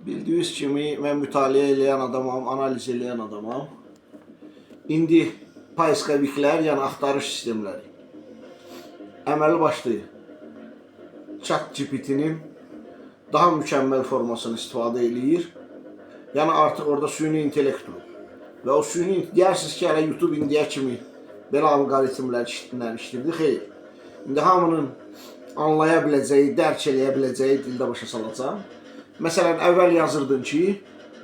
Bildiğiniz kimi mən mütaliə edən adamam, analiz edən adamam. İndi paiskoviklər, yəni axtarış sistemləri əməli başlayır. ChatGPT-nin daha mükəmməl formasını istifadə edir. Yəni artıq orada süni intellekt olur. Və o süni deyirsiniz ki, hələ YouTube indiyə kimi belə alqoritmlər işlədirdi. Xeyr. İndi hamının anlaya biləcəyi, dərk eləyə biləcəyi dildə başa salacaq. Məsələn, əvvəl yazırdın ki,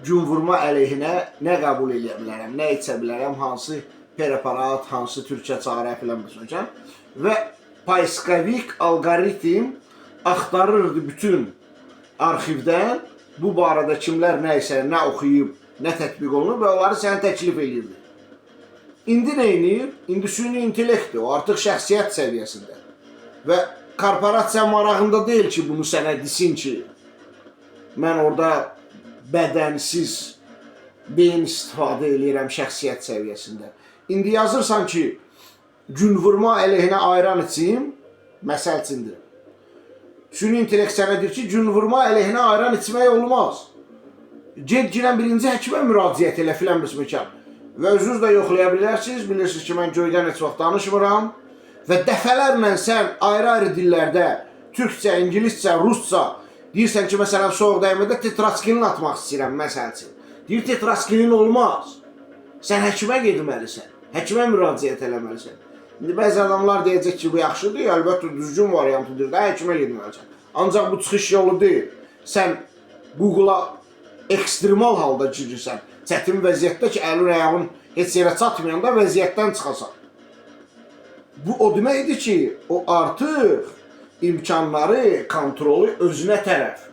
günvurma əleyhinə nə qəbul edə bilərəm, nə içə bilərəm, hansı preparat, hansı türkçə çarə filan məsələn. Və paiskovik alqoritm axtarırdı bütün arxivdən bu barədə kimlər nə isə, nə oxuyub, nə tətbiq olunub və onları sənə təklif edirdi. İndi nə edir? İndi süni intellektdir, o artıq şəxsiyyət səviyyəsində. Və korporasiya marağında deyil ki, bunu sənə desin ki, mən orada bədənsiz beyin istifadə edirəm şəxsiyyət səviyyəsində. İndi yazırsan ki, günvurma əleyhinə ayran içim, məsəl üçündür. Süni intellekt sənə deyir ki, günvurma əleyhinə ayran içmək olmaz. Ged girən birinci həkimə müraciət elə filan bismikən. Və özünüz də yoxlaya bilərsiniz. Bilirsiniz ki, mən göydən heç vaxt danışmıram. Və dəfələrlə sən ayrı-ayrı dillərdə, türkcə, ingiliscə, rusca, deyirsən ki, məsələn, soğuk dəymədə tetraskilin atmaq istəyirəm, məsəl üçün. Deyir, tetraskilin olmaz. Sən həkimə getməlisən, həkimə müraciət eləməlisən. İndi bəzi adamlar deyəcək ki, bu yaxşıdır, əlbəttə düzgün variantıdır da, həkimə getməlisən. Ancaq bu çıxış yolu deyil. Sən Google-a ekstremal halda girirsən, çətin vəziyyətdə ki, əlin ayağın heç yerə çatmayanda vəziyyətdən çıxasan. Bu o deməkdir ki, o artıq imkanları, kontrolu özünə tərəf.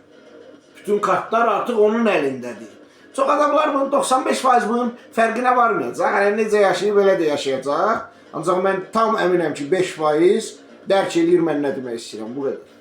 Bütün kartlar artıq onun əlindədir. Çox adamlar bunun 95% bunun fərqinə varmayacaq. Yəni necə yaşayıb, elə də yaşayacaq. Ancaq mən tam əminəm ki, 5% dərk edir mən nə demək istəyirəm. Bu qədər.